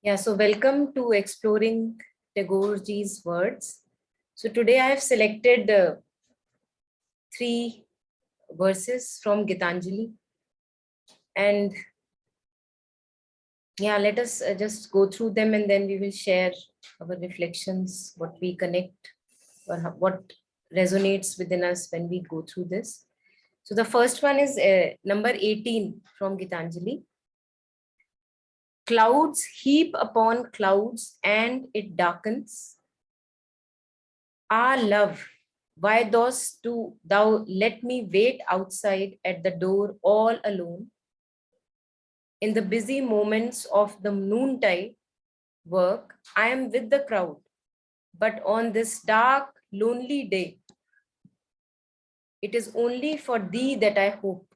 Yeah, so welcome to Exploring Tagoreji's Words. So today I have selected three verses from Gitanjali. And yeah, let us just go through them and then we will share our reflections, what we connect, or what resonates within us when we go through this. So the first one is number 18 from Gitanjali. Clouds heap upon clouds and it darkens. Ah, love, why dost thou let me wait outside at the door all alone? In the busy moments of the noontide work, I am with the crowd. But on this dark, lonely day, it is only for thee that I hope.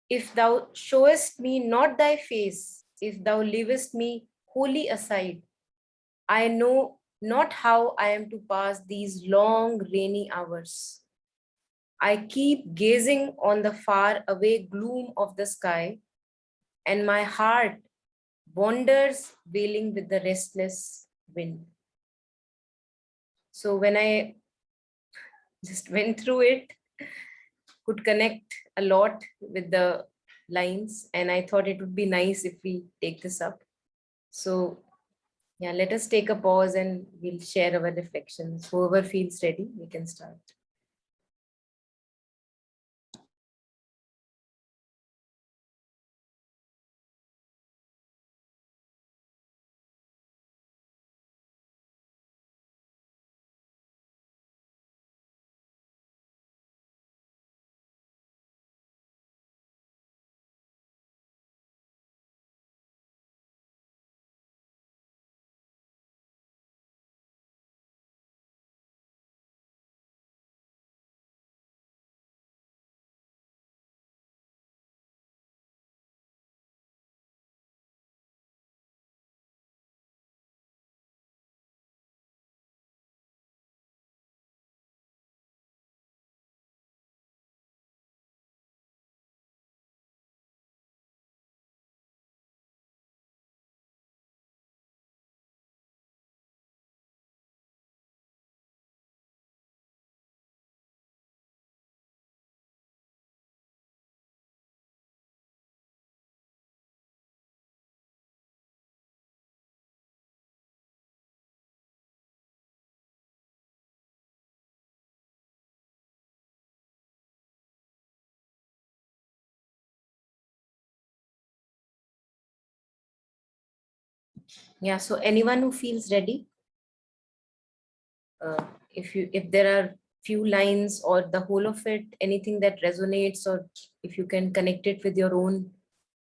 If thou showest me not thy face, if thou leavest me wholly aside, I know not how I am to pass these long rainy hours. I keep gazing on the far away gloom of the sky, and my heart wanders wailing with the restless wind. So when I just went through it, could connect a lot with the lines, and I thought it would be nice if we take this up. So yeah, let us take a pause and we'll share our reflections. Whoever feels ready, we can start. Yeah, so anyone who feels ready, if there are few lines or the whole of it, anything that resonates, or if you can connect it with your own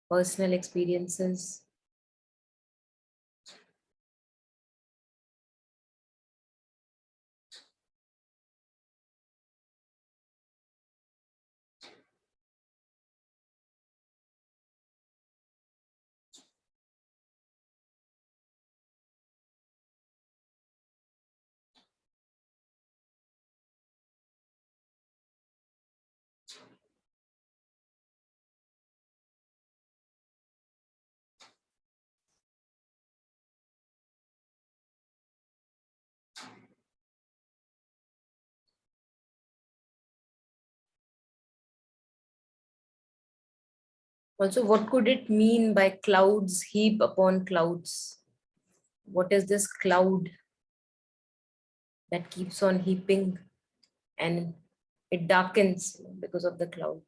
personal experiences. Also, what could it mean by clouds heap upon clouds? What is this cloud that keeps on heaping and it darkens because of the cloud?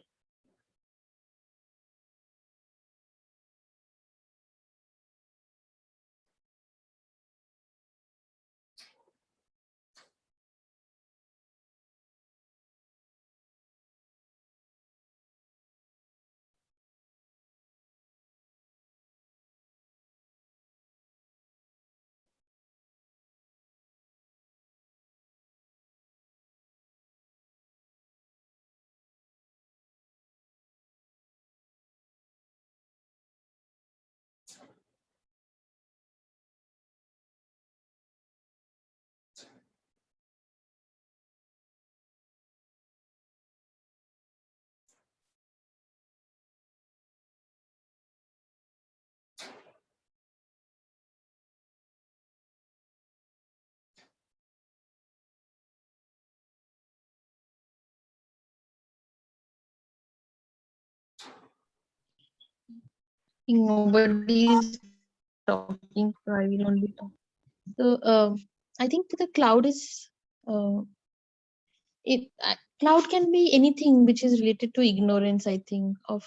think nobody is talking, so I will only talk. So I think the cloud is uh, cloud can be anything which is related to ignorance. I think of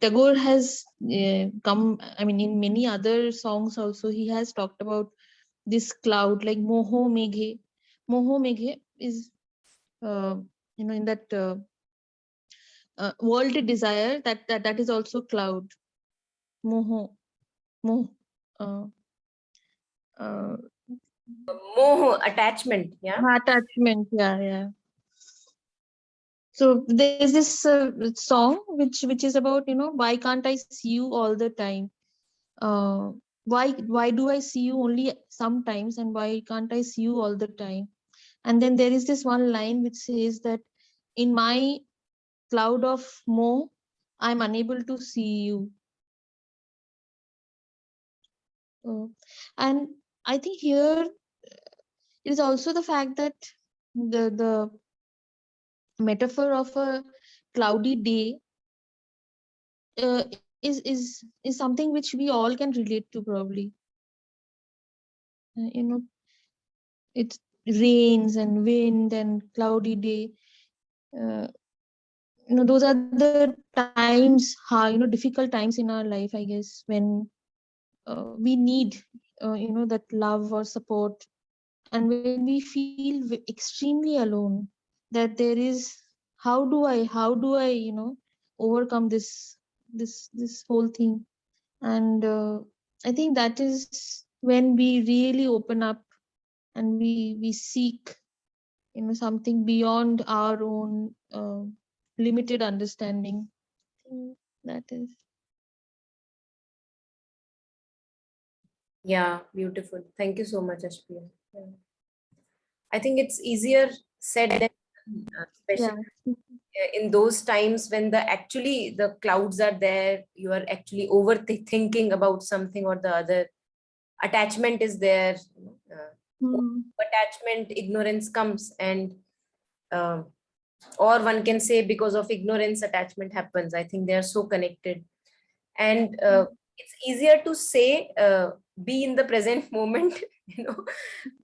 Tagore has come. I mean, in many other songs also he has talked about this cloud, like Moho Meghe. Moho Meghe is uh, in that worldly desire, that is also cloud. Moho, moh, uh, uh, Moh, attachment. Yeah. attachment. Yeah, yeah. So there's this song which is about, why can't I see you all the time? Uh, why do I see you only sometimes, and why can't I see you all the time? And then there is this one line which says that in my cloud of moh, I'm unable to see you. Uh, and I think here it is also the fact that the metaphor of a cloudy day is something which we all can relate to, probably. uh, you know it rains and wind and cloudy day. uh, those are the times, difficult times in our life, I guess, when we need that love or support, and when we feel extremely alone, that there is, how do I overcome this whole thing. And I think that is when we really open up, and we seek something beyond our own limited understanding. I think that is. Yeah, beautiful. Thank you so much, Ashpriya. Yeah. I think it's easier said than done, especially Yeah. in those times when the clouds are there, you are actually overthinking about something or the other. Attachment is there. Hmm. Attachment, ignorance comes, and uh, or one can say because of ignorance, attachment happens. I think they are so connected, and it's easier to say be in the present moment,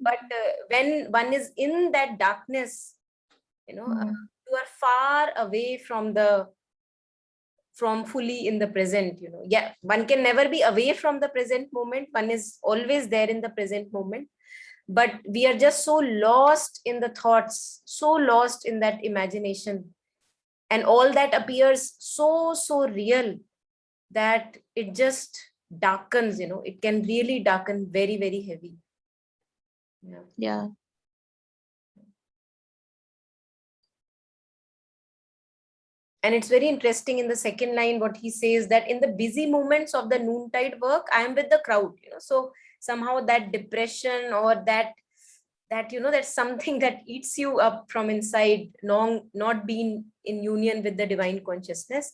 but when one is in that darkness, Hmm. you are far away from fully in the present. Yeah, one can never be away from the present moment, one is always there in the present moment, but we are just so lost in the thoughts, so lost in that imagination, and all that appears so real that it just darkens. It can really darken very heavy. Yeah. Yeah. And it's very interesting in the second line what he says, that in the busy moments of the noontide work I am with the crowd. So somehow that depression, or that's something that eats you up from inside, long not being in union with the divine consciousness.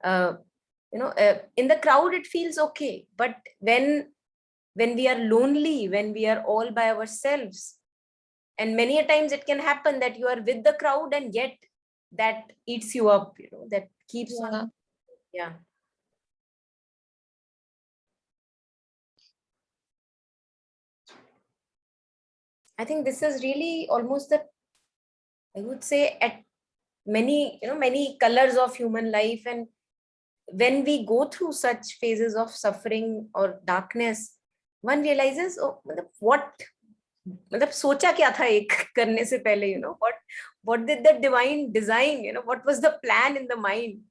In the crowd it feels okay, but when we are lonely, when we are all by ourselves, and many a times it can happen that you are with the crowd and yet that eats you up, that keeps on. Yeah. Yeah. I think this is really almost the, I would say, at many colors of human life. And when we go through such phases of suffering or darkness, one realizes, oh, what मतलब सोचा क्या था एक करने से पहले, what did the divine design, what was the plan in the mind,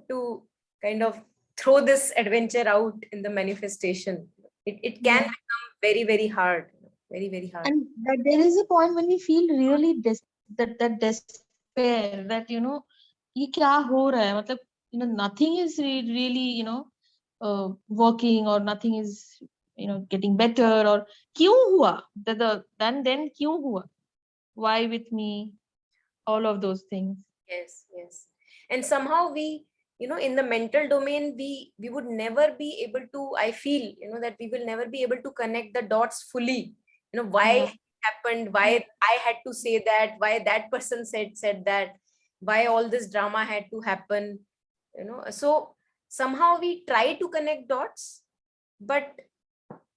to kind of throw this adventure out in the manifestation. It can Yeah. become very hard, very hard. And that there is a point when we feel really that despair, that ये क्या हो रहा है, मतलब nothing is really working, or nothing is getting better, or क्यों हुआ, then क्यों हुआ, why with me, all of those things. Yes. And somehow we, in the mental domain, we would never be able to, I feel, that we will never be able to connect the dots fully. Why Yeah. it happened, why I had to say that, why that person said that, why all this drama had to happen. So somehow we try to connect dots, but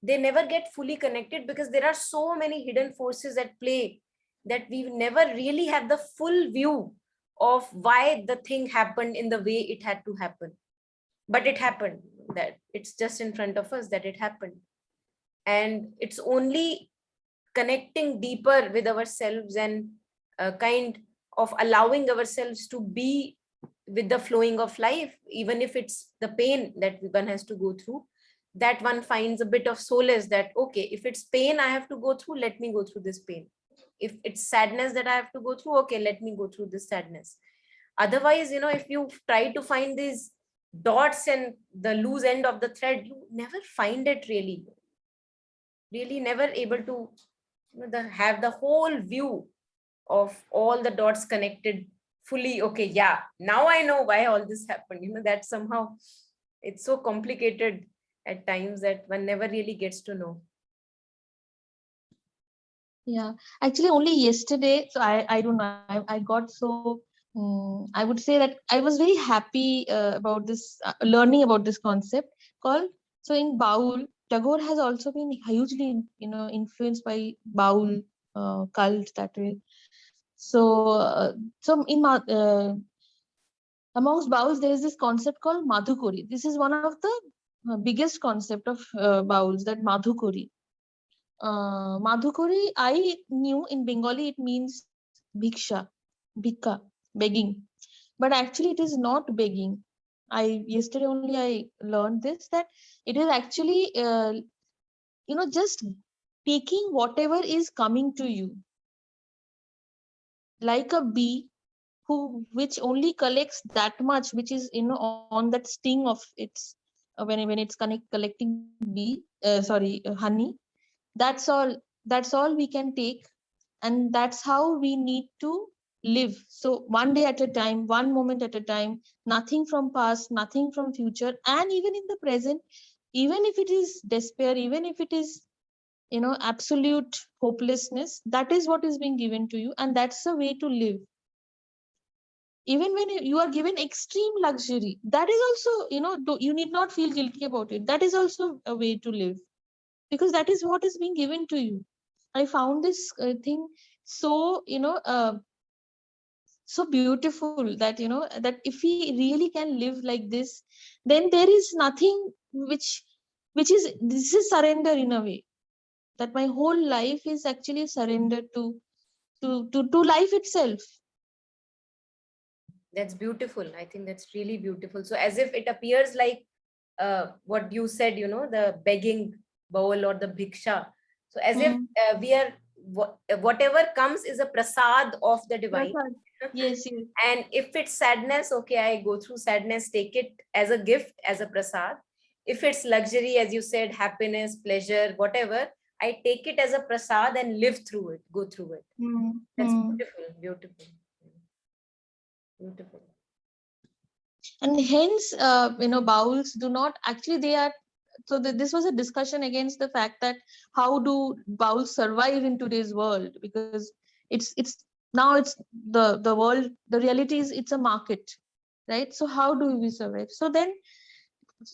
they never get fully connected because there are so many hidden forces at play that we never really have the full view of why the thing happened in the way it had to happen. But it happened, that it's just in front of us that it happened. And it's only connecting deeper with ourselves and kind of allowing ourselves to be with the flowing of life, even if it's the pain that one has to go through, that one finds a bit of solace that, okay, if it's pain I have to go through, let me go through this pain. If it's sadness that I have to go through, okay, let me go through this sadness. Otherwise, if you try to find these dots and the loose end of the thread, you never find it really never able to have the whole view of all the dots connected fully. Okay, yeah, now I know why all this happened. That somehow it's so complicated at times that one never really gets to know. Yeah, actually, only yesterday. So I don't know. I got so. I would say that I was very happy about this learning about this concept called. So in Baul, Tagore has also been hugely influenced by Baul cult that way. So amongst Bauls there is this concept called Madhukori. This is one of the biggest concept of Bauls, that Madhukori. Madhukari, I knew in Bengali it means bhiksha, bhikka, begging. But actually it is not begging. Yesterday only I learned this, that it is actually just taking whatever is coming to you, like a bee which only collects that much which is on that sting of its when it's collecting honey. That's all we can take, and that's how we need to live. So one day at a time, one moment at a time, nothing from past, nothing from future, and even in the present, even if it is despair, even if it is absolute hopelessness, that is what is being given to you, and that's the way to live. Even when you are given extreme luxury, that is also you need not feel guilty about it. That is also a way to live, because that is what is being given to you. I found this thing so so beautiful, that that if we really can live like this, then there is nothing which is this is surrender in a way, that my whole life is actually surrender to life itself. That's beautiful. I think that's really beautiful. So as if it appears like what you said, the begging bowl or the bhiksha. So as if we are, whatever comes is a prasad of the divine. Prasad. Yes, yes. And if it's sadness, okay, I go through sadness, take it as a gift, as a prasad. If it's luxury, as you said, happiness, pleasure, whatever, I take it as a prasad and live through it, go through it. That's beautiful, beautiful, beautiful. And hence bowels do not actually, they are, so this was a discussion against the fact that how do bowels survive in today's world, because it's now it's the world, the reality is it's a market, right? So how do we survive? So then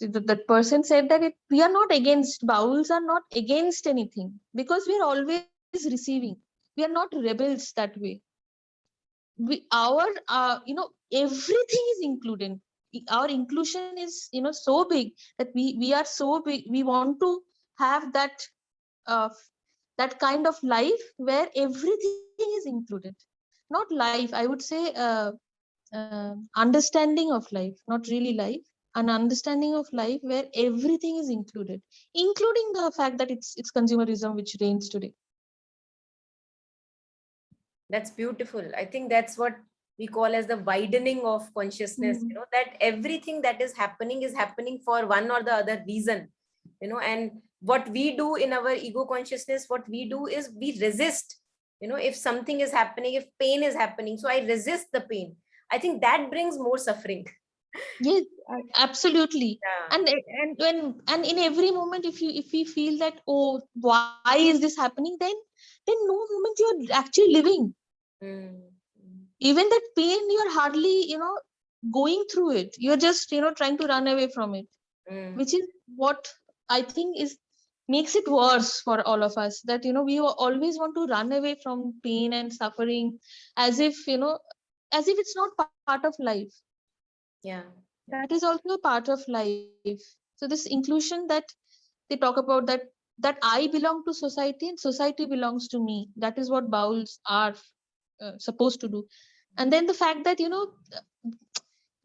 that person said that we are not against, bowels are not against anything, because we are always receiving. We are not rebels that way. Our everything is included. Our inclusion is so big that we are so big, we want to have uh, that kind of life where everything is included. Not life, I would say, understanding of life, not really life, an understanding of life where everything is included, including the fact that it's consumerism which reigns today. That's beautiful. I think that's what we call as the widening of consciousness, that everything that is happening for one or the other reason, and what we do in our ego consciousness, what we do is we resist, if something is happening, if pain is happening, so I resist the pain. I think that brings more suffering. Yes, absolutely. Yeah. And in every moment, if we feel that, oh, why is this happening, then no moment you're actually living. Mm. Even that pain, you're hardly going through it. You're just, trying to run away from it, Mm. which is what I think is makes it worse for all of us. That, we always want to run away from pain and suffering, as if, as if it's not part of life. Yeah. That is also a part of life. So this inclusion that they talk about, that I belong to society and society belongs to me. That is what bowls are supposed to do. And then the fact that,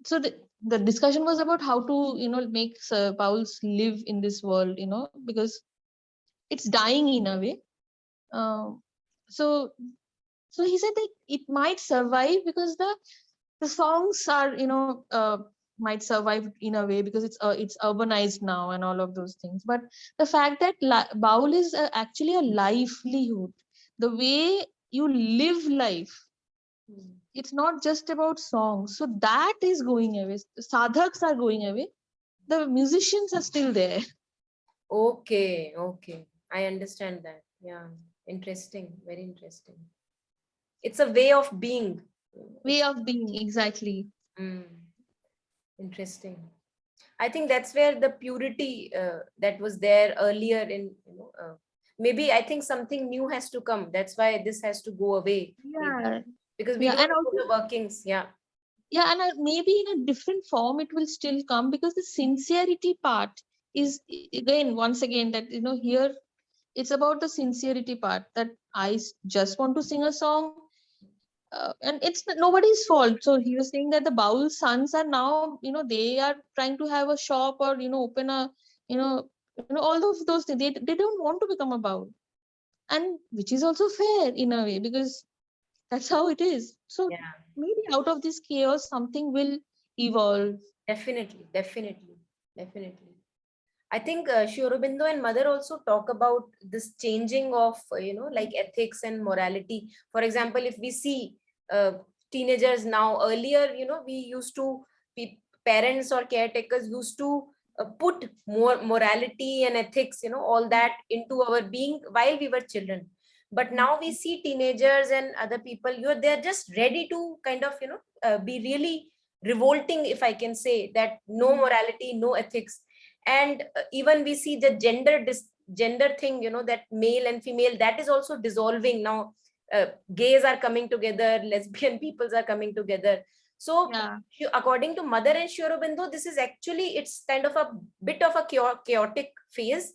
so the discussion was about how to, make bowls live in this world, because it's dying in a way. Um, so so he said that it might survive because the songs are, might survive in a way because it's urbanized now and all of those things. But the fact that baul is actually a livelihood, the way you live life, Mm. it's not just about songs. So that is going away. Sadhaks are going away, the musicians are still there. Okay, okay. I understand that. Yeah. Interesting. Very interesting. It's a way of being. Way It's of being, exactly. mm, interesting. I think that's where the purity that was there earlier in, maybe I think something new has to come. That's why this has to go away. Maybe Yeah. because we Yeah, don't and know also, the workings. Yeah. yeah, and maybe in a different form it will still come, because the sincerity part is, again, once again, that, here it's about the sincerity part, that just want to sing a song. And it's nobody's fault. So he was saying that the Baul sons are now, they are trying to have a shop, or, open a, you know all of those things. They don't want to become a Baul, and which is also fair in a way, because that's how it is. So Yeah. maybe out of this chaos something will evolve. Definitely. Definitely. Definitely. I think Sri Aurobindo and Mother also talk about this changing of, like ethics and morality. For example, if we see uh, teenagers now, earlier, we used to, parents or caretakers used to put more morality and ethics, all that into our being while we were children. But now we see teenagers and other people, they're just ready to kind of, be really revolting, if I can say that, no morality, no ethics. And even we see the gender thing, that male and female, that is also dissolving now. Gays are coming together, lesbian peoples are coming together. So Yeah. according to Mother and Sri Aurobindo, this is actually, it's kind of a bit of a chaotic phase,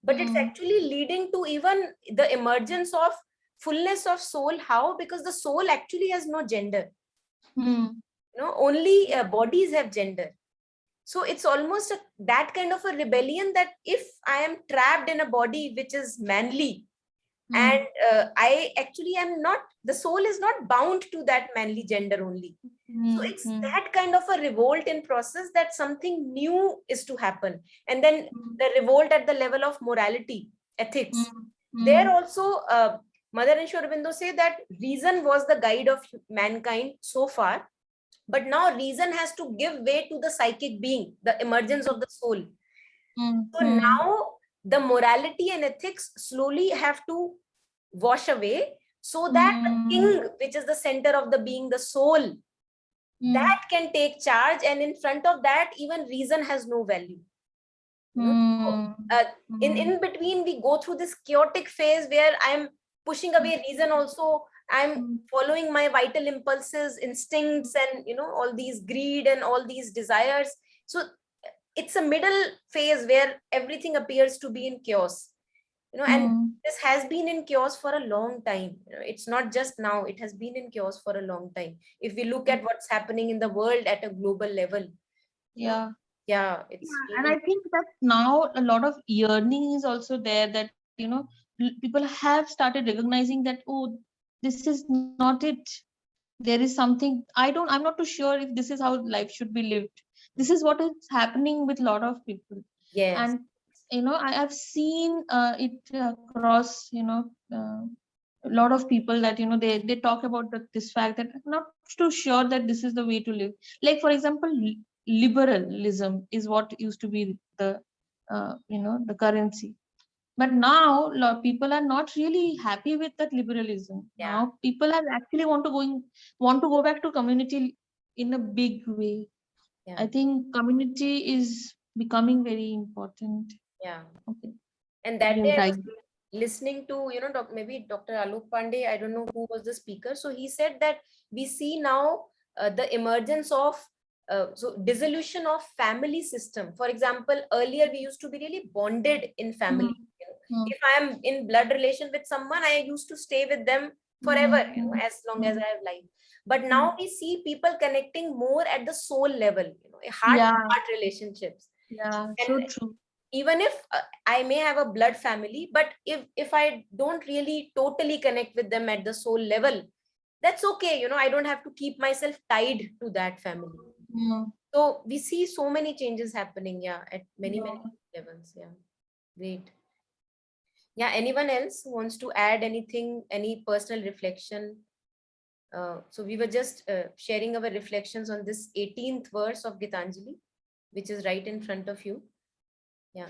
but it's Mm. actually leading to even the emergence of fullness of soul. How? Because the soul actually has no gender. Mm. Only bodies have gender. So it's almost that kind of a rebellion, that if I am trapped in a body which is manly, and Mm. I actually am not, the soul is not bound to that manly gender only. So Mm. it's Mm. that kind of a revolt in process, that something new is to happen. And then Mm. the revolt at the level of morality, ethics. Mm. There Mm. also, Mother and Sri Aurobindo say that reason was the guide of mankind so far, but now reason has to give way to the psychic being, the emergence of the soul. Mm. So Mm. now the morality and ethics slowly have to wash away, so that the Mm. king, which is the center of the being, the soul, Mm. that can take charge. And in front of that, even reason has no value. So, Mm. in between, we go through this chaotic phase where I'm pushing away reason also. I'm Mm. following my vital impulses, instincts, and all these greed and all these desires. So it's a middle phase where everything appears to be in chaos. And Mm. this has been in chaos for a long time. It's not just now, it has been in chaos for a long time. If we look at what's happening in the world at a global level, you know Yeah. yeah, it's Yeah, and really. I think that now a lot of yearning is also there, that, people have started recognizing that, oh, this is not it. There is something, I'm not too sure if this is how life should be lived. This is what is happening with a lot of people. Yes. And, I've seen it across, a lot of people, that, they talk about this fact that I'm not too sure that this is the way to live. Like, for example, liberalism is what used to be the, the currency. But now people are not really happy with that liberalism. Yeah. Now people are actually want to go back to community, in a big way. Yeah. I think community is becoming very important. Yeah. Okay. And that You're day I right. was listening to, maybe Dr. Alok Pandey, I don't know who was the speaker. So he said that we see now the emergence of so dissolution of family system. For example, earlier we used to be really bonded in family. Mm, You know. mm, If I am in blood relation with someone, I used to stay with them mm, forever, mm, as long as mm, I have life. But mm. now we see people connecting more at the soul level, heart Yeah, to heart relationships. yeah, And so true. even if I may have a blood family, but if I don't really totally connect with them at the soul level, that's okay. I don't have to keep myself tied to that family. Mm, So we see so many changes happening, yeah, at many yeah. levels. Yeah, great. Yeah, anyone else who wants to add anything, any personal reflection? So we were just sharing our reflections on this 18th verse of Gitanjali, which is right in front of you. Yeah.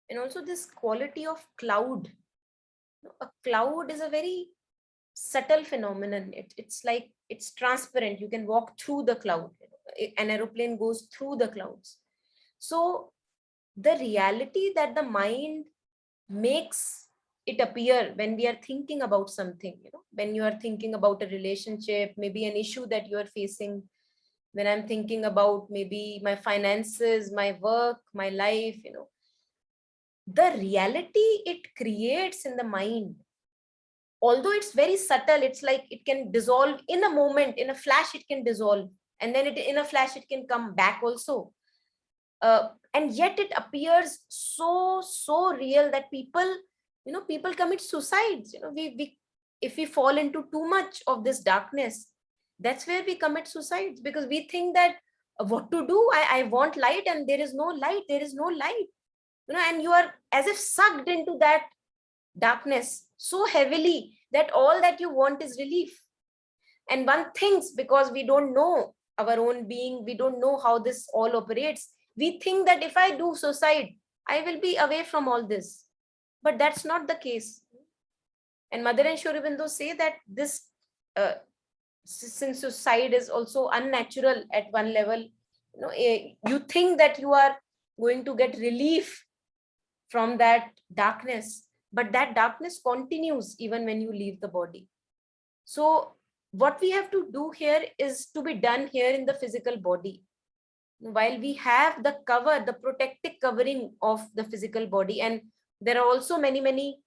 And also this quality of cloud. A cloud is a very subtle phenomenon. It's like it's transparent. You can walk through the cloud. An aeroplane goes through the clouds. So the reality that the mind makes it appear when we are thinking about something, when you are thinking about a relationship, maybe an issue that you are facing, when I'm thinking about maybe my finances, my work, my life, the reality it creates in the mind, although it's very subtle, it's like it can dissolve in a moment, in a flash it can dissolve, and then in a flash it can come back also. And yet it appears so real that people commit suicides. We if we fall into too much of this darkness, that's where we commit suicides, because we think that what to do, I want light and there is no light, there is no light, and you are as if sucked into that darkness so heavily that all that you want is relief. And one thinks, because we don't know our own being, we don't know how this all operates, we think that if I do suicide, I will be away from all this. But that's not the case. And Mother and Sri Aurobindo say that this, since suicide is also unnatural at one level, you think that you are going to get relief from that darkness, but that darkness continues even when you leave the body. So what we have to do here is to be done here in the physical body. While we have the cover, the protective covering of the physical body, and there are also many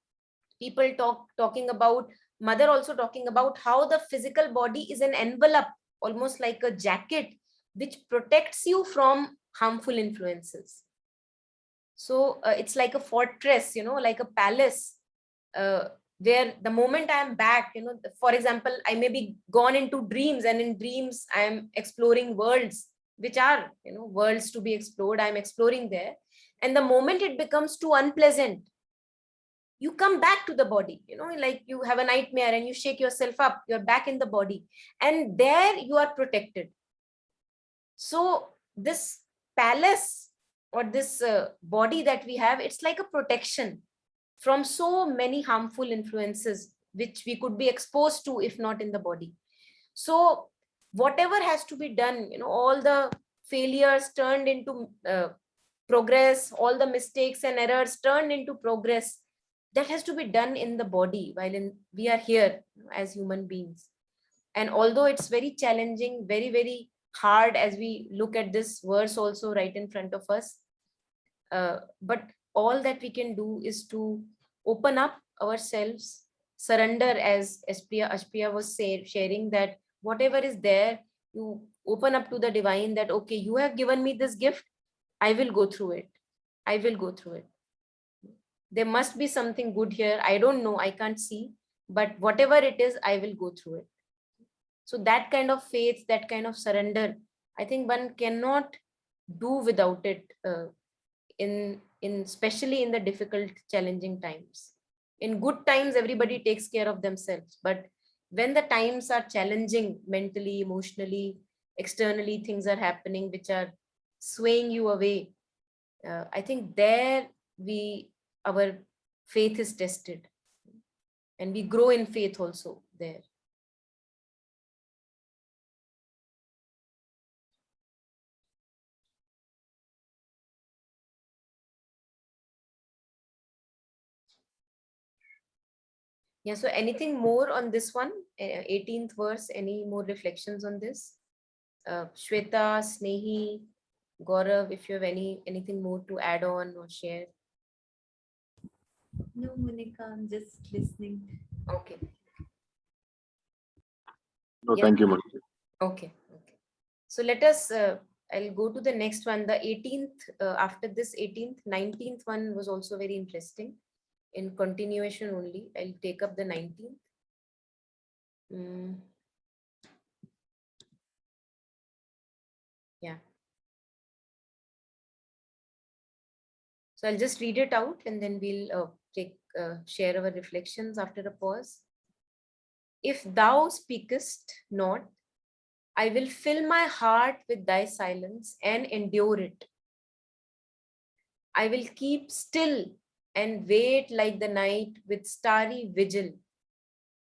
people talking about, Mother also talking about how the physical body is an envelope, almost like a jacket, which protects you from harmful influences. So it's like a fortress, like a palace, uh, where the moment I am back, for example, I may be gone into dreams, and in dreams I am exploring worlds, which are, worlds to be explored. I'm exploring there. And the moment it becomes too unpleasant, you come back to the body, like you have a nightmare and you shake yourself up, you're back in the body, and there you are protected. So this palace, or this body that we have, it's like a protection from so many harmful influences which we could be exposed to if not in the body. So whatever has to be done, all the failures turned into progress, all the mistakes and errors turned into progress, that has to be done in the body while we are here as human beings. And although it's very challenging, very hard, as we look at this verse also right in front of us, but all that we can do is to open up ourselves, surrender, as Ashpriya was sharing, that whatever is there, you open up to the divine, that okay, you have given me this gift, I will go through it. I will go through it. There must be something good here. I don't know, I can't see, but whatever it is, I will go through it. So that kind of faith, that kind of surrender, I think one cannot do without it, in especially in the difficult, challenging times. In good times, everybody takes care of themselves, but when the times are challenging mentally, emotionally, externally, things are happening which are swaying you away, I think there our faith is tested, and we grow in faith also there. Yeah, so anything more on this one? 18th verse, any more reflections on this? Shweta, Snehi, Gaurav, if you have anything more to add on or share. No, Monica, I'm just listening. Okay. No, Yeah. thank you, Monica. Okay. Okay. So let us, I'll go to the next one. The 18th, after this 18th, 19th one was also very interesting. In continuation only, I'll take up the 19th. Yeah. So I'll just read it out and then we'll share our reflections after a pause. If thou speakest not, I will fill my heart with thy silence and endure it. I will keep still and wait like the night with starry vigil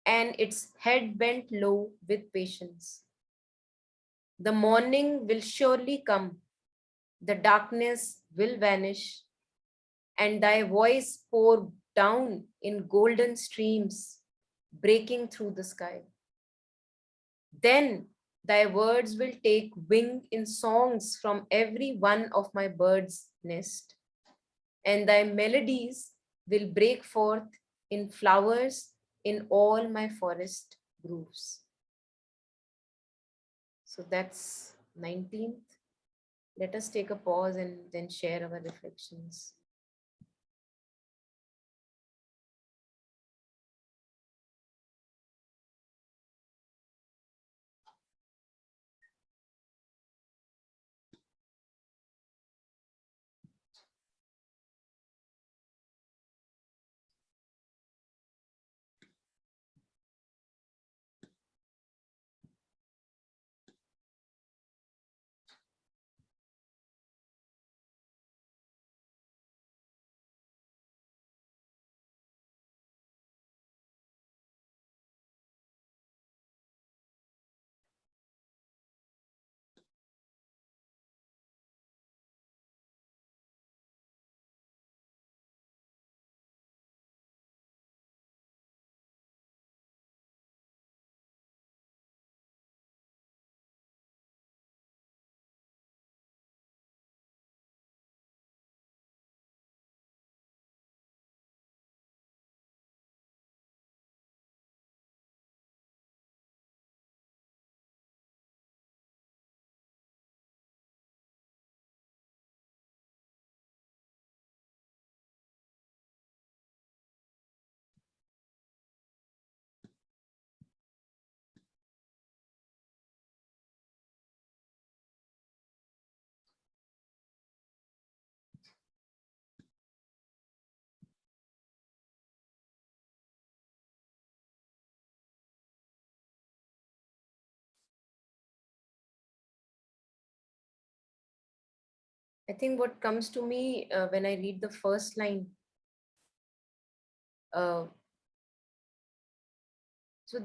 and its head bent low with patience. The morning will surely come, the darkness will vanish, and thy voice pour down in golden streams, breaking through the sky. Then thy words will take wing in songs from every one of my bird's nest, and thy melodies will break forth in flowers in all my forest groves. So that's 19th. Let us take a pause and then share our reflections. I think what comes to me when I read the first line, uh, so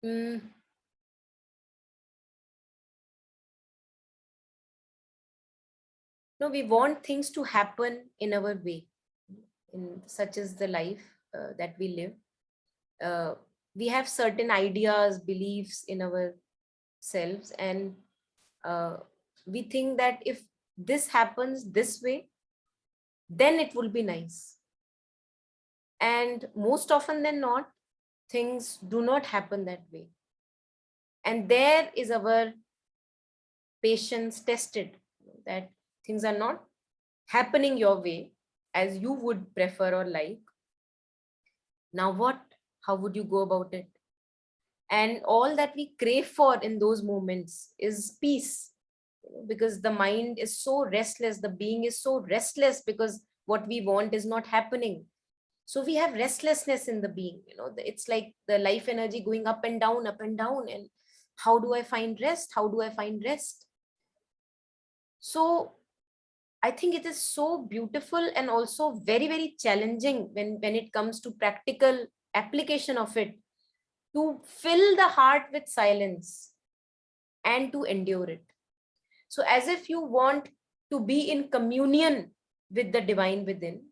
mm, no, we want things to happen in our way, in such as the life that we live. We have certain ideas, beliefs in ourselves, and we think that if this happens this way, then it will be nice. And most often than not, things do not happen that way. And there is our patience tested, that things are not happening your way as you would prefer or like. Now what? How would you go about it? And all that we crave for in those moments is peace, because the mind is so restless, the being is so restless because what we want is not happening. So we have restlessness in the being, it's like the life energy going up and down, up and down. And how do I find rest? How do I find rest? So I think it is so beautiful and also very, very challenging when it comes to practical application of it, to fill the heart with silence and to endure it. So as if you want to be in communion with the divine within.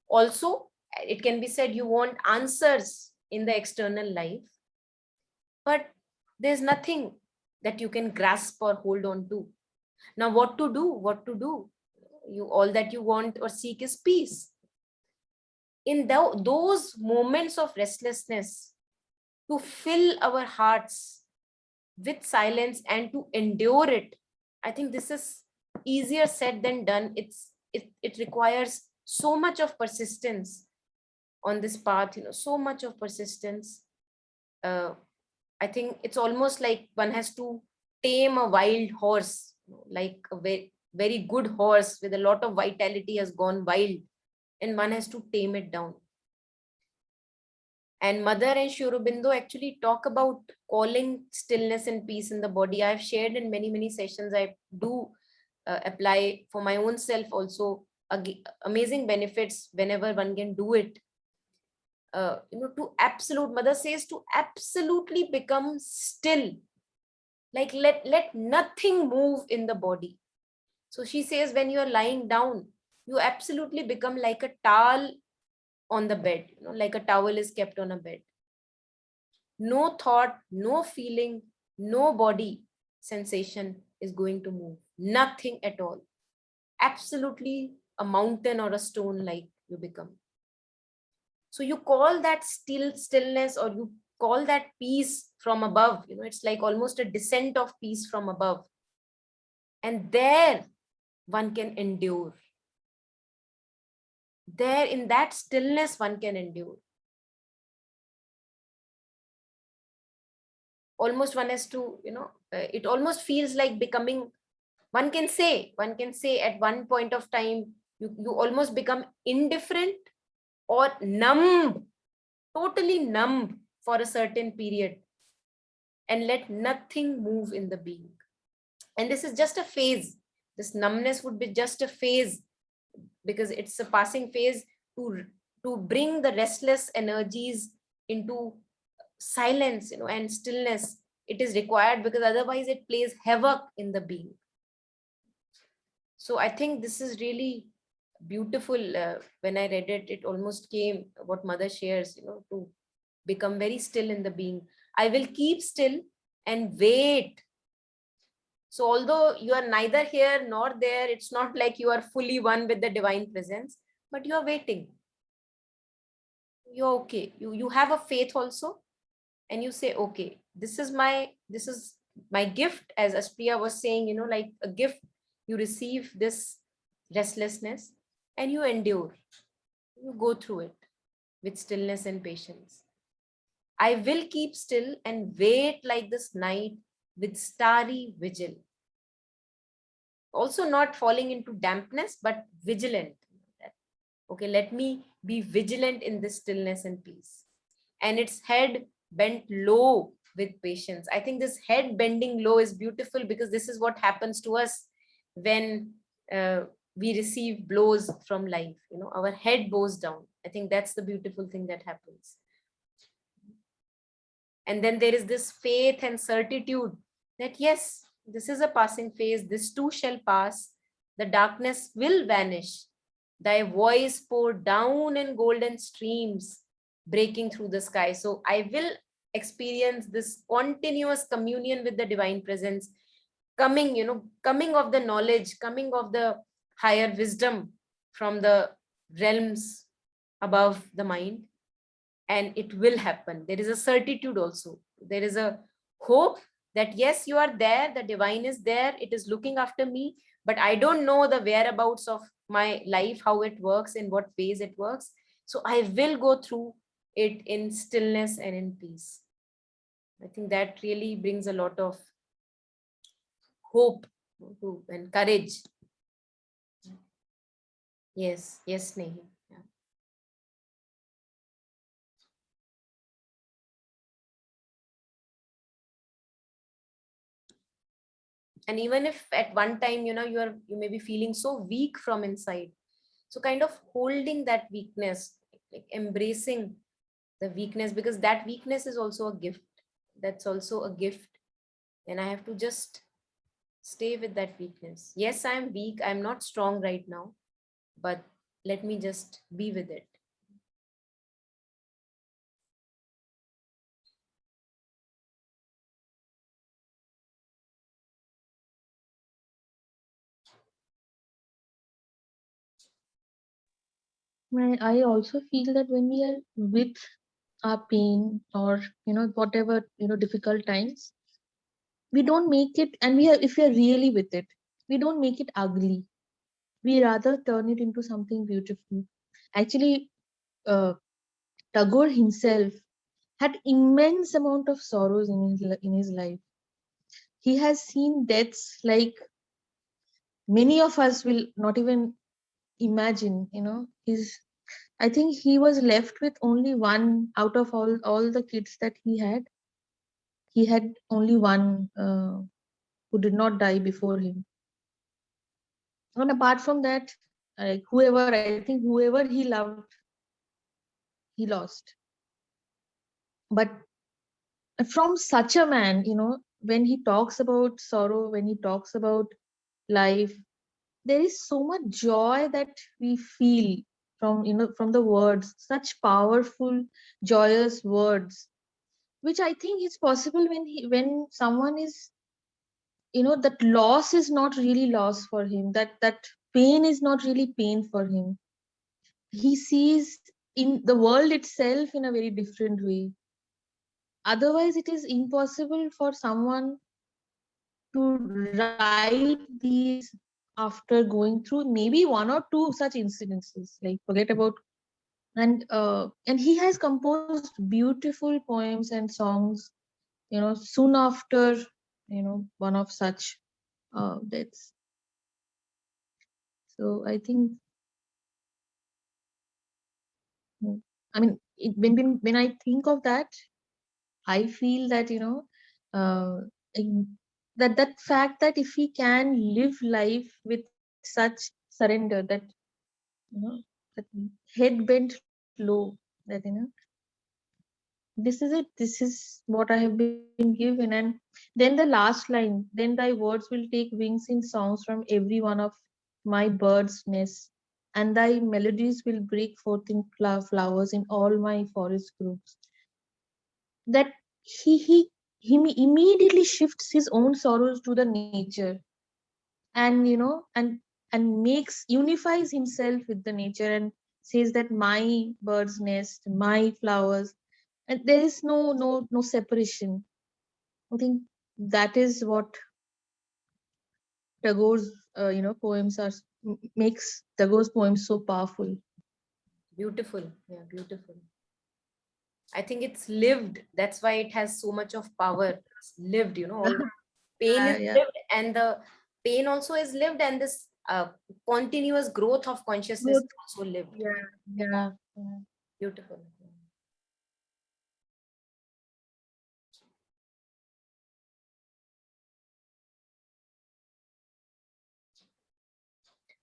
Also, it can be said you want answers in the external life, but there's nothing that you can grasp or hold on to. Now, what to do? What to do? All that you want or seek is peace. In those moments of restlessness, to fill our hearts with silence and to endure it, I think this is easier said than done. It requires so much of persistence on this path, so much of persistence. I think it's almost like one has to tame a wild horse, like a very, very good horse with a lot of vitality has gone wild, and one has to tame it down. And Mother and Sri Aurobindo actually talk about calling stillness and peace in the body. I've shared in many, many sessions. I do apply for my own self also, amazing benefits whenever one can do it. To absolute, Mother says, to absolutely become still, like let nothing move in the body. So she says, when you are lying down, you absolutely become like a towel on the bed, like a towel is kept on a bed. No thought, no feeling, no body sensation is going to move. Nothing at all. Absolutely a mountain or a stone like you become. So you call that stillness, or you call that peace from above. It's like almost a descent of peace from above. And there one can endure. There in that stillness one can endure. Almost one has to, it almost feels like becoming, one can say at one point of time, you almost become indifferent or numb, totally numb for a certain period, and let nothing move in the being. And this is just a phase. This numbness would be just a phase, because it's a passing phase to bring the restless energies into silence, and stillness. It is required, because otherwise it plays havoc in the being. So I think this is really beautiful. When I read it, it almost came what Mother shares, to become very still in the being. I will keep still and wait. So although you are neither here nor there, it's not like you are fully one with the divine presence, but you are waiting. You're okay. You have a faith also, and you say, okay, this is my gift, as Aspriya was saying, like a gift. You receive this restlessness and you endure. You go through it with stillness and patience. I will keep still and wait like this night with starry vigil. Also not falling into dampness, but vigilant. Okay, let me be vigilant in this stillness and peace. And its head bent low with patience. I think this head bending low is beautiful, because this is what happens to us when we receive blows from life. Our head bows down. I think that's the beautiful thing that happens. And then there is this faith and certitude that yes, this is a passing phase. This too shall pass. The darkness will vanish. Thy voice pour down in golden streams, breaking through the sky. So I will experience this continuous communion with the divine presence, coming of the knowledge, coming of the higher wisdom from the realms above the mind. And it will happen. There is a certitude also. There is a hope that yes, you are there, the divine is there, it is looking after me, but I don't know the whereabouts of my life, how it works, in what ways it works. So I will go through it in stillness and in peace. I think that really brings a lot of hope and courage. Yes, Nehi. And even if at one time, you may be feeling so weak from inside, so kind of holding that weakness, like embracing the weakness, because that weakness is also a gift. That's also a gift. And I have to just stay with that weakness. Yes, I'm weak, I'm not strong right now, but let me just be with it. I also feel that when we are with our pain, or whatever difficult times, we don't make it, and we are if we are really with it, we don't make it ugly. We rather turn it into something beautiful. Actually, uh, Tagore himself had immense amount of sorrows in in his life. He has seen deaths like many of us will not even imagine. His I think he was left with only one out of all the kids that he had. He had only one who did not die before him. And apart from that, whoever he loved, he lost. But from such a man, when he talks about sorrow, when he talks about life, there is so much joy that we feel from the words, such powerful, joyous words, which I think is possible when someone is, that loss is not really loss for him, that pain is not really pain for him. He sees in the world itself in a very different way. Otherwise it is impossible for someone to write these after going through maybe one or two such incidences, like forget about. And he has composed beautiful poems and songs, soon after one of such deaths. So I think, I mean, when I think of that, I feel that uh, in- that fact that if we can live life with such surrender, you know that head bent low, that this is it, this is what I have been given. And then the last line, then thy words will take wings in songs from every one of my bird's nests, and thy melodies will break forth in flowers in all my forest groups. That he immediately shifts his own sorrows to the nature, and and makes unifies himself with the nature, and says that my bird's nest, my flowers, and there is no separation. I think that is what Tagore's poems makes Tagore's poems so powerful. Beautiful. Yeah, beautiful. I think it's lived. That's why it has so much of power. It's lived, all the pain is Yeah. lived, and the pain also is lived, and this continuous growth of consciousness Good. is also lived. Yeah. Yeah. Yeah. Beautiful.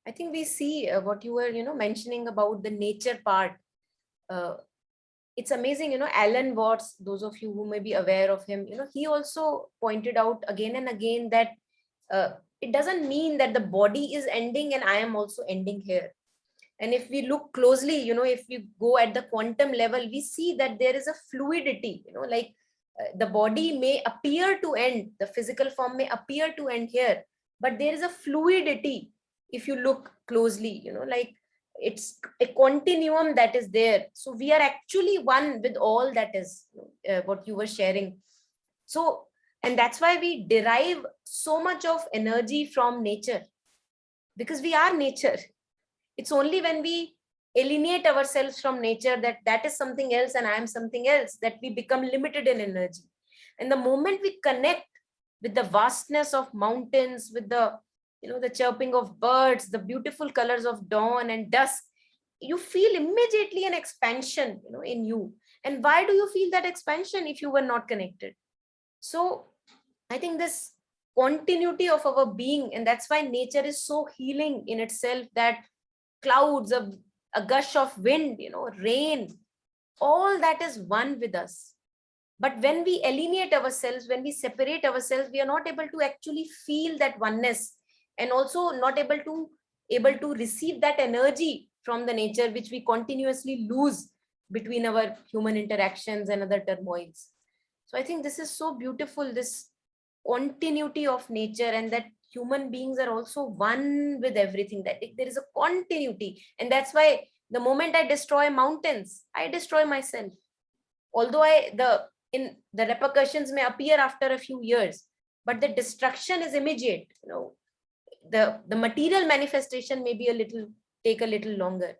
I think we see what you were, mentioning about the nature part. Uh, it's amazing, Alan Watts, those of you who may be aware of him, he also pointed out again and again that uh, it doesn't mean that the body is ending and I am also ending here. And if we look closely, if we go at the quantum level, we see that there is a fluidity, like the body may appear to end, the physical form may appear to end here, but there is a fluidity. If you look closely, like it's a continuum that is there. So we are actually one with all that is, what you were sharing. So, and that's why we derive so much of energy from nature, because we are nature. It's only when we alienate ourselves from nature, that that is something else and I am something else, that we become limited in energy. And the moment we connect with the vastness of mountains, with the the chirping of birds, the beautiful colors of dawn and dusk, you feel immediately an expansion, in you. And why do you feel that expansion if you were not connected? So I think this continuity of our being. And that's why nature is so healing in itself, that clouds, a gush of wind, rain, all that is one with us. But when we alienate ourselves, when we separate ourselves, we are not able to actually feel that oneness, and also not able to receive that energy from the nature, which we continuously lose between our human interactions and other turmoils. So I think this is so beautiful, this continuity of nature, and that human beings are also one with everything, that there is a continuity. And that's why the moment I destroy mountains, I destroy myself. Although the repercussions may appear after a few years, but the destruction is immediate. The material manifestation may be take a little longer,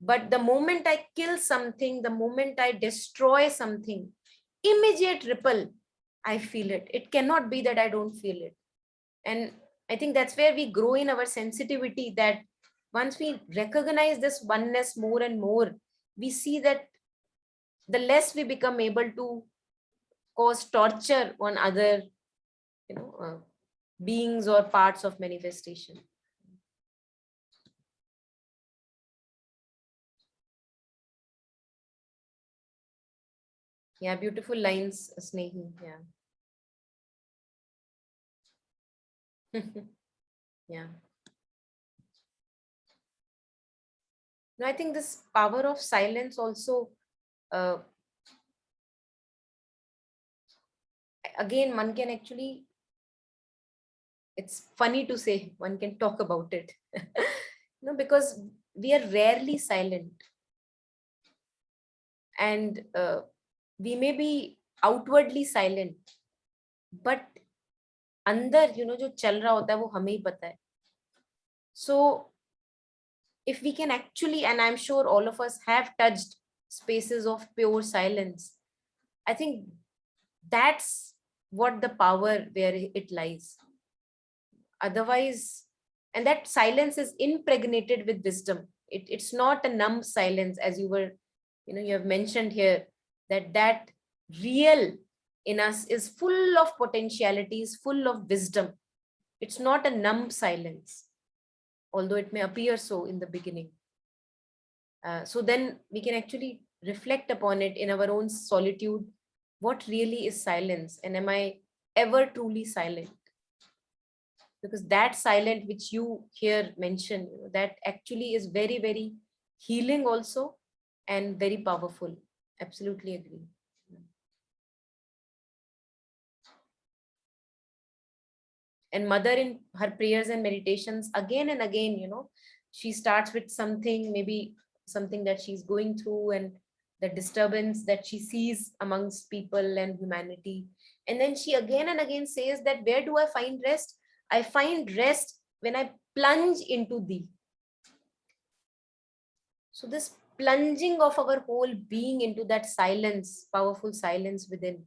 but the moment I kill something, the moment I destroy something, immediate ripple, I feel it. It cannot be that I don't feel it. And I think that's where we grow in our sensitivity, that once we recognize this oneness more and more, we see that the less we become able to cause torture on other beings or parts of manifestation. Yeah, beautiful lines, Snehi. Yeah. Yeah. No, I think this power of silence also, again, one can actually, it's funny to say, one can talk about it. Because we are rarely silent, and we may be outwardly silent, but अंदर जो चल रहा होता है वो हमें ही पता है. So if we can actually, and I'm sure all of us have touched spaces of pure silence, I think that's what the power where it lies. Otherwise, and that silence is impregnated with wisdom. It's not a numb silence, as you have mentioned here, that real in us is full of potentialities, full of wisdom. It's not a numb silence, although it may appear so in the beginning. So then we can actually reflect upon it in our own solitude. What really is silence? And am I ever truly silent? Because that silent which you here mentioned, that actually is very, very healing also, and very powerful. Absolutely agree. And mother, in her prayers and meditations, again and again, she starts with something, maybe something that she's going through, and the disturbance that she sees amongst people and humanity. And then she again and again says that, where do I find rest? I find rest when I plunge into thee. So this plunging of our whole being into that silence, powerful silence within,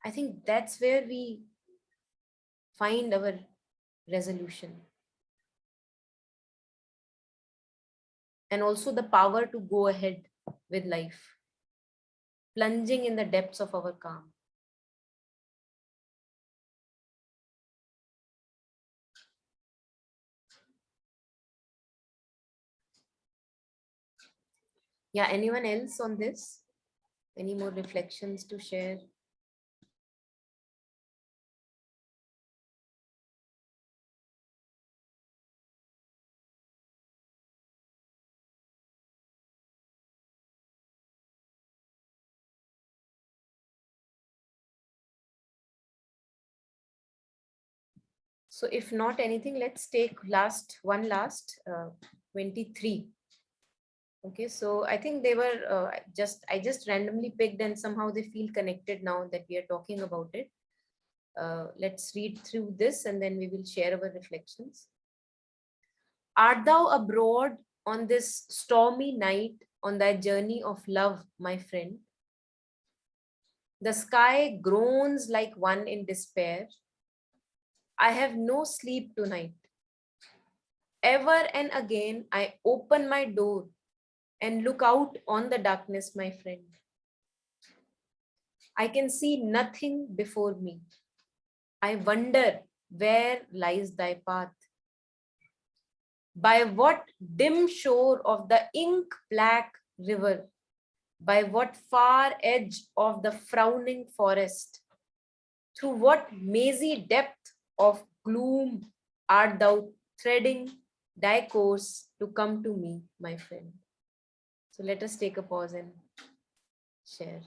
I think that's where we find our resolution. And also the power to go ahead with life, plunging in the depths of our calm. Yeah, anyone else on this? Any more reflections to share? So if not anything, let's take one last 23. Okay, so I think they were I just randomly picked, and somehow they feel connected now that we are talking about it. Let's read through this and then we will share our reflections. Art thou abroad on this stormy night on thy journey of love, my friend? The sky groans like one in despair. I have no sleep tonight. Ever and again, I open my door and look out on the darkness, my friend. I can see nothing before me. I wonder where lies thy path. By what dim shore of the ink-black river, by what far edge of the frowning forest, through what mazy depth of gloom art thou threading thy course to come to me, my friend? So let us take a pause and share.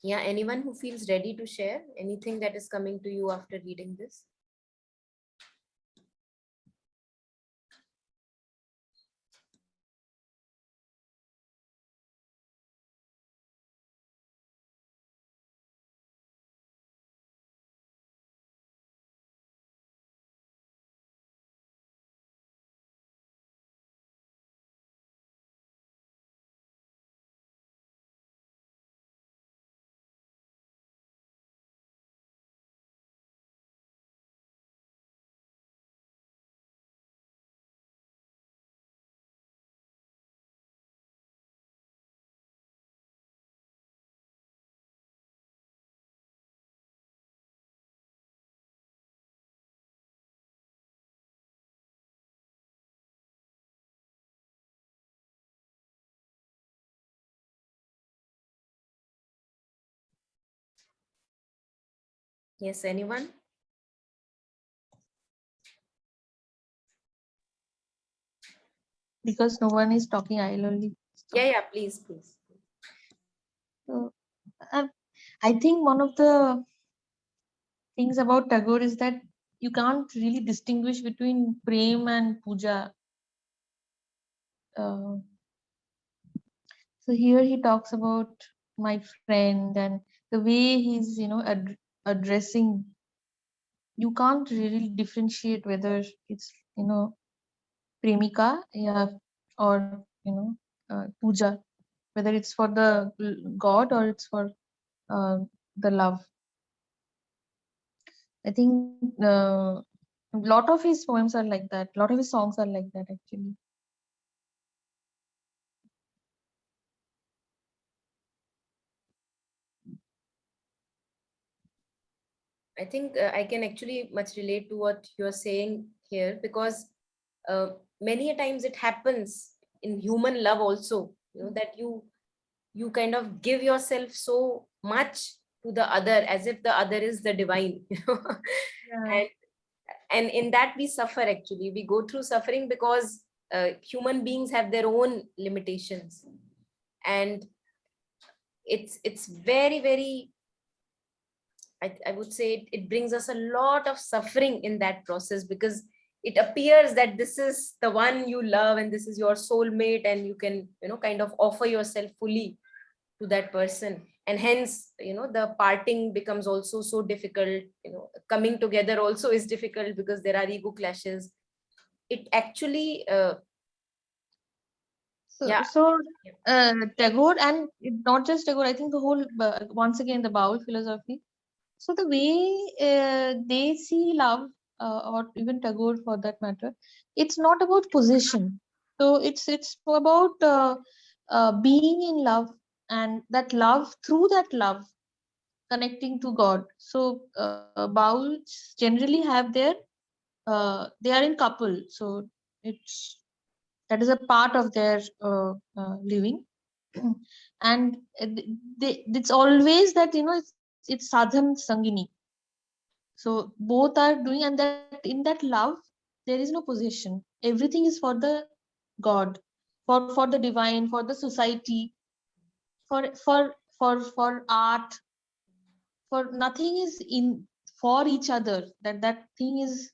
Yeah, anyone who feels ready to share anything that is coming to you after reading this? Yes, anyone? Because no one is talking, I'll only stop. Yeah, please, please. So, I think one of the things about Tagore is that you can't really distinguish between prem and puja. Uh, so here he talks about my friend and the way he's, addressing. You can't really differentiate whether it's, premika, yeah, or puja, whether it's for the god or it's for the love. I think a lot of his poems are like that. A lot of his songs are like that, actually. I think I can actually much relate to what you're saying here, because many a times it happens in human love also, that you kind of give yourself so much to the other as if the other is the divine. Yeah. And in that we suffer. Actually, we go through suffering because human beings have their own limitations, and it's very, very, I would say it brings us a lot of suffering in that process, because it appears that this is the one you love and this is your soulmate, and you can kind of offer yourself fully to that person, and hence the parting becomes also so difficult. Coming together also is difficult because there are ego clashes. It actually So, Yeah. so Yeah. Tagore, and not just Tagore, I think the whole, once again, the Baul philosophy. So the way they see love, or even Tagore for that matter, it's not about possession. So it's about being in love, and that love, through that love, connecting to God. So Bauls generally have their, they are in couple. So it's, that is a part of their living. And it's always that, it's sadham sangini. So both are doing, and that in that love there is no possession. Everything is for the God, for the divine, for the society, for art, for nothing is in for each other. That thing is,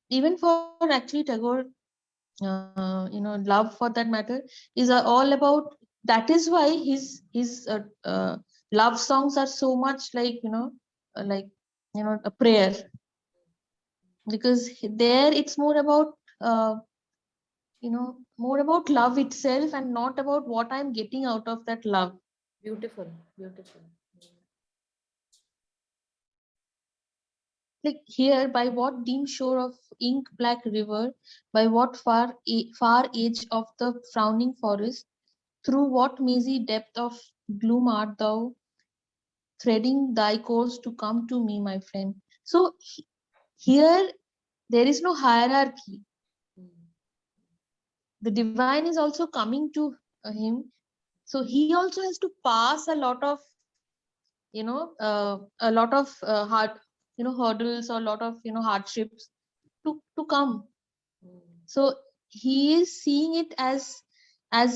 even for actually Tagore, love for that matter is all about. That is why his love songs are so much like, like, a prayer, because there it's more about, more about love itself, and not about what I'm getting out of that love. Beautiful, beautiful. Like here, by what dim shore of ink black river, by what far edge of the frowning forest, through what mazy depth of gloom art thou threading thy course to come to me, my friend. So here there is no hierarchy. The divine is also coming to him, so he also has to pass a lot of, hard, hurdles, or a lot of, hardships to come. So he is seeing it as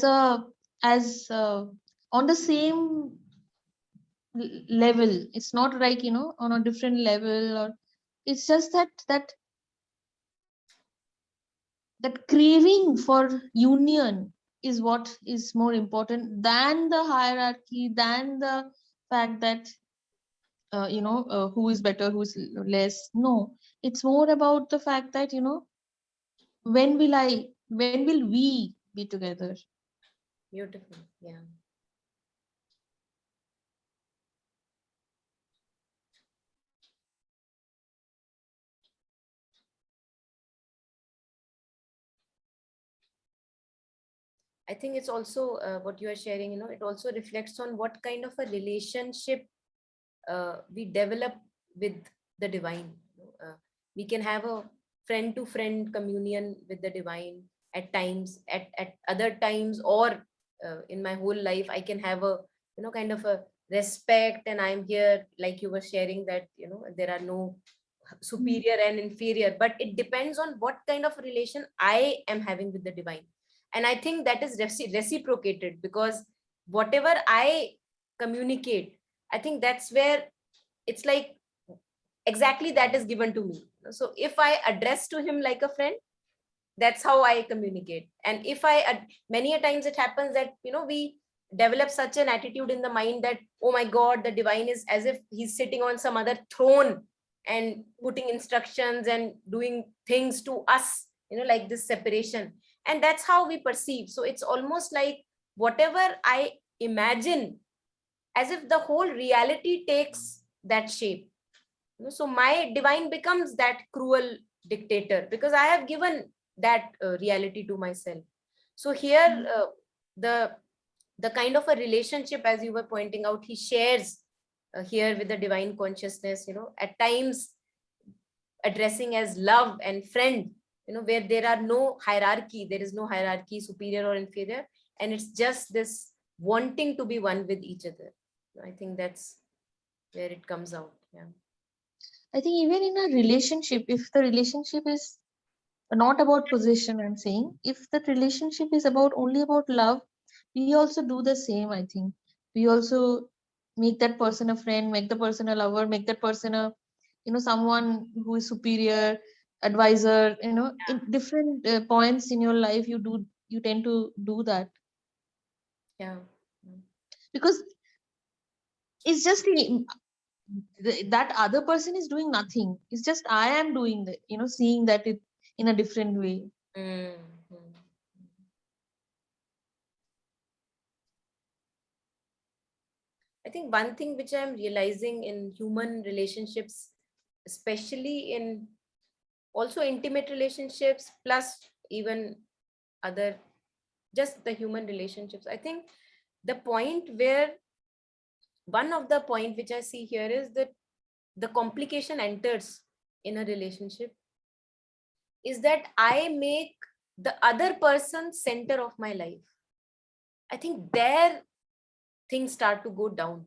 a as on the same level. It's not like, on a different level, or it's just that craving for union is what is more important than the hierarchy, than the fact that, who is better, who's less. No, it's more about the fact that, when will we be together? Beautiful. Yeah. I think it's also what you are sharing, it also reflects on what kind of a relationship we develop with the divine. We can have a friend to friend communion with the divine at times, at other times, or in my whole life, I can have a, kind of a respect, and I'm here, like you were sharing that, there are no superior and inferior, but it depends on what kind of relation I am having with the divine. And I think that is reciprocated, because whatever I communicate, I think that's where it's like exactly that is given to me. So if I address to him like a friend, that's how I communicate. And if many a times it happens that, we develop such an attitude in the mind that, oh my god, the divine is as if he's sitting on some other throne and putting instructions and doing things to us, like this separation. And that's how we perceive. So it's almost like whatever I imagine, as if the whole reality takes that shape. So my divine becomes that cruel dictator, because I have given that reality to myself. So here, the the kind of a relationship, as you were pointing out, he shares here with the divine consciousness, at times addressing as love and friend, where there are no hierarchy, there is no hierarchy, superior or inferior, and it's just this wanting to be one with each other. I think that's where it comes out. Yeah. I think even in a relationship, if the relationship is not about possession, I'm saying, if that relationship is about only about love, we also do the same. I think we also make that person a friend, make the person a lover, make that person a, someone who is superior, advisor. In different points in your life, you tend to do that, Yeah. because it's just that other person is doing nothing. It's just I am doing that, seeing that it in a different way. Mhm. think one thing which I'm realizing in human relationships, especially in also intimate relationships, plus even other, just the human relationships, I think the point where one of the point which I see here is that the complication enters in a relationship is that I make the other person center of my life. I think there things start to go down.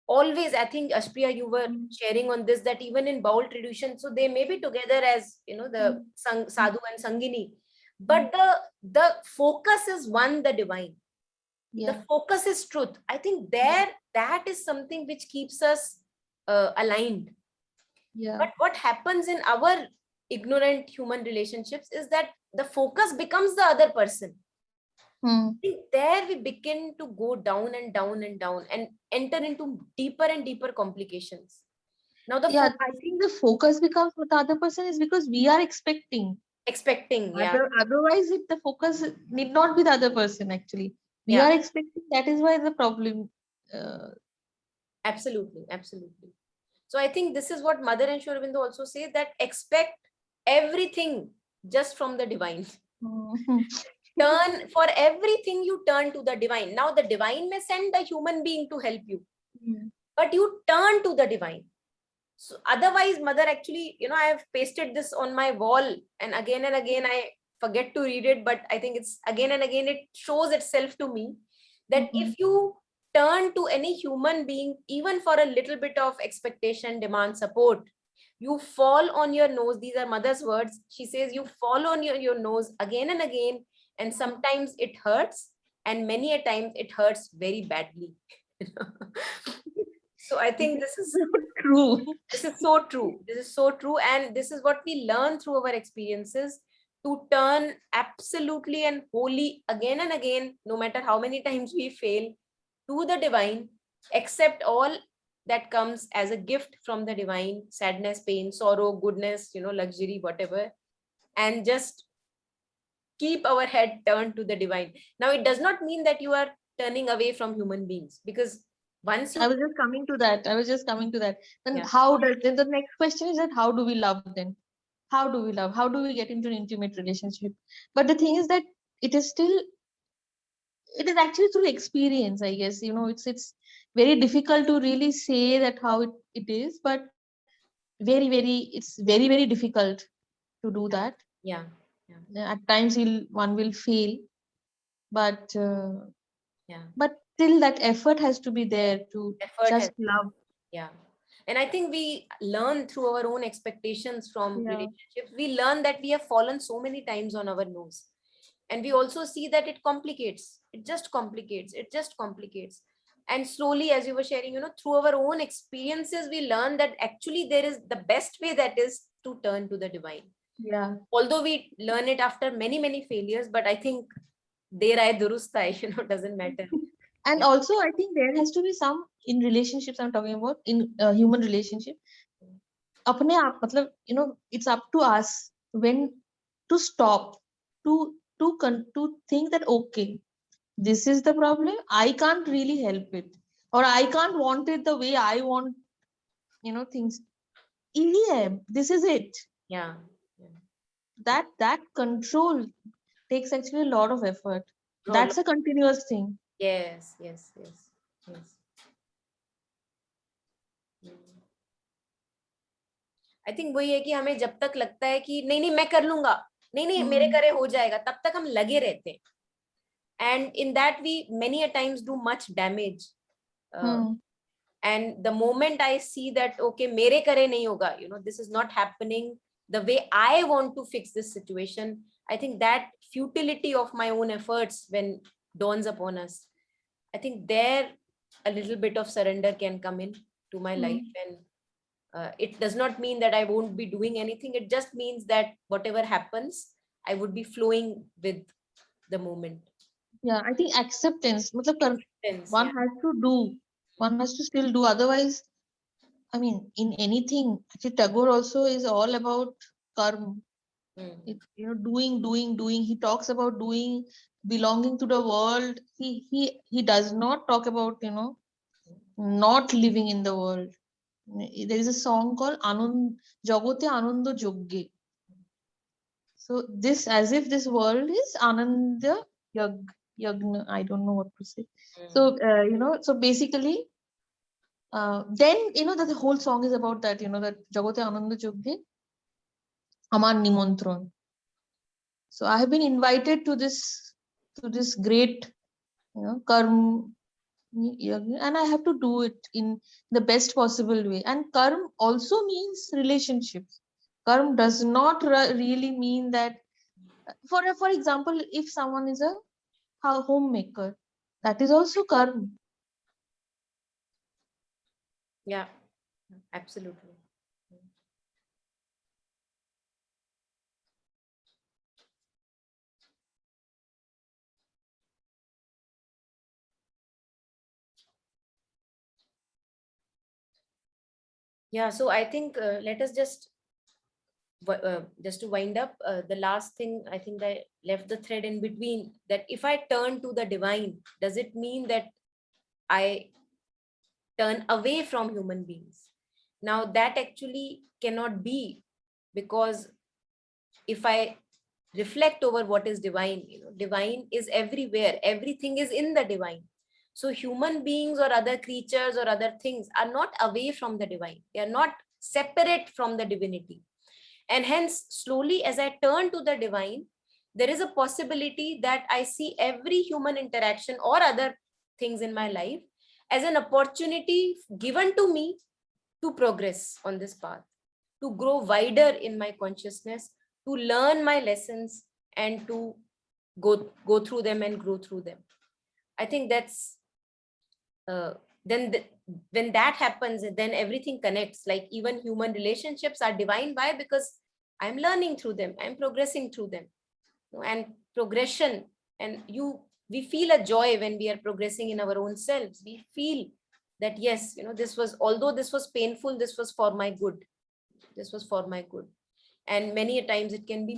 Always, I think Ashpriya, you were sharing on this, that even in Baul tradition, so they may be together as, you know, the sadhu and sangini, but the focus is one, the divine. Yeah. The focus is truth. I think there that is something which keeps us aligned. Yeah. But what happens in our ignorant human relationships is that the focus becomes the other person. Hmm. I think there we begin to go down and down and down and enter into deeper and deeper complications. Now the Yeah, I think the focus becomes with the other person is because we are expecting. expecting, yeah, Otherwise, the focus need not be the other person actually. We Yeah. are expecting. That is why the problem. absolutely, absolutely. So I think this is what Mother and Sri Aurobindo also say, that expect everything just from the divine. Turn for everything, you turn to the divine. Now the divine may send a human being to help you, but you turn to the divine. So otherwise, Mother actually, you know, I have pasted this on my wall, and again I forget to read it, but I think it's again and again it shows itself to me that if you turn to any human being, even for a little bit of expectation, demand, support, you fall on your nose. These are Mother's words. She says you fall on your nose again and again, and sometimes it hurts, and many a times it hurts very badly. So I think this is True. this is so true. This is so true. And this is what we learn through our experiences, to turn absolutely and wholly again and again, no matter how many times we fail, to the divine, accept all that comes as a gift from the divine, sadness, pain, sorrow, goodness, you know, luxury, whatever, and just keep our head turned to the divine. Now, it does not mean that you are turning away from human beings, because once you I was just coming to that. Then Yeah. then the next question is that how do we love then? How do we love? How do we get into an intimate relationship? But the thing is that it is still, it is actually through experience, I guess. It's very difficult to really say that how it is, but it's very, very difficult to do that. yeah, At times one will fail, but yeah, still that effort has to be there to effort has, just love. yeah. And I think we learn through our own expectations from Yeah. relationships. We learn that we have fallen so many times on our nose. And we also see that it complicates. It just complicates. It just complicates. And slowly, as you were sharing, you know, through our own experiences, we learn that actually there is the best way, that is to turn to the divine. Yeah. Although we learn it after many, many failures, but I think der aay durust aaye, you know, doesn't matter. And also, I think there has to be some in relationships. I'm talking about in human relationship. अपने आप मतलब it's up to us when to stop, to think that okay, this is the problem, I can't really help it, or I can't want it the way I want things. Yeah, this is it. Yeah. That control takes actually a lot of effort. Oh, That's a continuous thing. yes, yes, yes, yes. I think वही है कि हमें जब तक लगता है कि नहीं नहीं मैं कर लूंगा, नहीं नहीं मेरे करे हो जाएगा, तब तक हम लगे रहते हैं, and in that we many a times do much damage. And the moment I see that okay mere kare nahi hoga, you know, this is not happening the way I want to fix this situation, I think that futility of my own efforts when dawns upon us, I think there a little bit of surrender can come in to my life. And it does not mean that I won't be doing anything. It just means that whatever happens, I would be flowing with the moment. Yeah, I think acceptance. Matlab, Hence, one yeah. has to do. One has to still do. Otherwise, I mean, in anything, actually, Tagore also is all about karma. Mm. Doing. He talks about doing, belonging to the world. He does not talk about not living in the world. There is a song called Jagote Ananda Jogge. So this, as if this world is Ananda Yagna. I don't know what to say. So so basically, then that the whole song is about that. That Jagote Ananda Jogge Amar Nimantron. So I have been invited to this great karm yagna, and I have to do it in the best possible way. And karm also means relationships. Karm does not really mean that, for example, if someone is a homemaker, that is also karma. Yeah, absolutely. Yeah, so I think let us just to wind up, the last thing I think I left the thread in between, that if I turn to the divine, does it mean that I turn away from human beings? Now that actually cannot be, because if I reflect over what is divine, divine is everywhere, everything is in the divine. So human beings or other creatures or other things are not away from the divine, they are not separate from the divinity. And hence, slowly, as I turn to the divine, there is a possibility that I see every human interaction or other things in my life as an opportunity given to me to progress on this path, to grow wider in my consciousness, to learn my lessons, and to go through them and grow through them. I think that's uh, then when that happens, then everything connects. Like even human relationships are divine. Why? Because I'm learning through them, I'm progressing through them. And progression, and we feel a joy when we are progressing in our own selves. We feel that yes, this was, although this was painful, this was for my good, this was for my good. And many a times it can be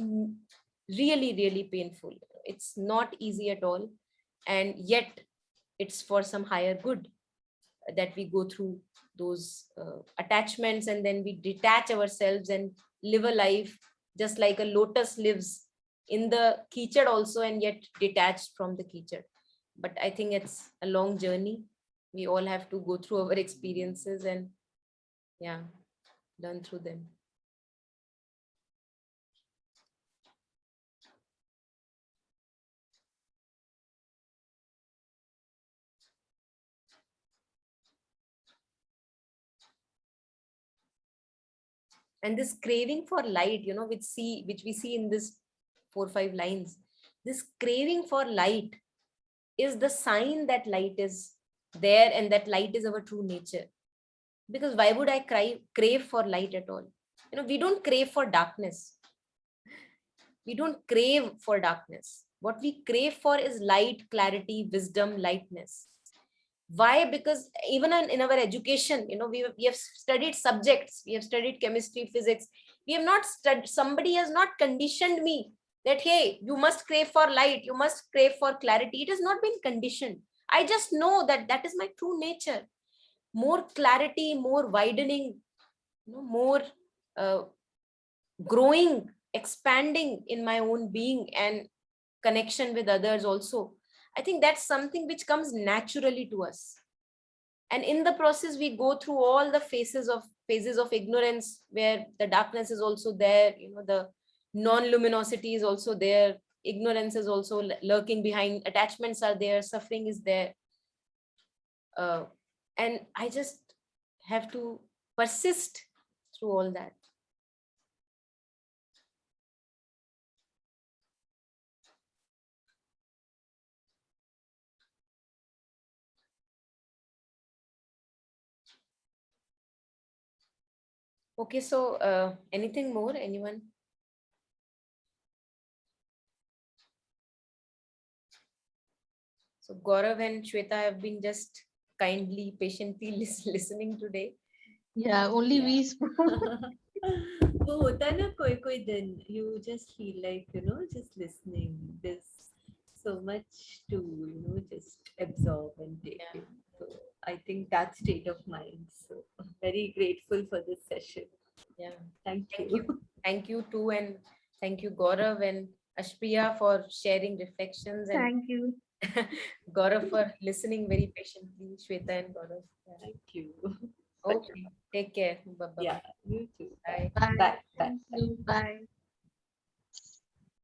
really, really painful. It's not easy at all, and yet it's for some higher good that we go through those attachments, and then we detach ourselves and live a life just like a lotus lives in the keychad also, and yet detached from the keychad. But I think it's a long journey. We all have to go through our experiences and yeah, learn through them. And this craving for light, which we see in this 4 or 5 lines, this craving for light is the sign that light is there and that light is our true nature. Because why would I crave for light at all? We don't crave for darkness. We don't crave for darkness. What we crave for is light, clarity, wisdom, lightness. Why? Because even in our education, we have studied subjects, we have studied chemistry, physics. We have not studied, somebody has not conditioned me that hey, you must crave for light, you must crave for clarity. It has not been conditioned. I just know that that is my true nature. More clarity, more widening, more growing, expanding in my own being and connection with others also. I think that's something which comes naturally to us. And in the process, we go through all the phases of ignorance, where the darkness is also there, the non-luminosity is also there, ignorance is also lurking behind, attachments are there, suffering is there. And I just have to persist through all that. Okay, so anything more, anyone? So Gaurav and Shweta have been just kindly, patiently listening today. Yeah, only we spoke. वो होता है ना कोई दिन you just feel like just listening. There's so much to just absorb and take Yeah. in. So I think that state of mind. So very grateful for this session. Yeah. Thank Thank you. you. Thank you too. And thank you, Gaurav and Ashpriya, for sharing reflections, and Thank you. Gaurav for listening very patiently. Shweta and Gaurav. Yeah. Thank you. Okay. Take care. Bye-bye. Yeah, you too. Bye. Bye. Bye. Thank you. Bye.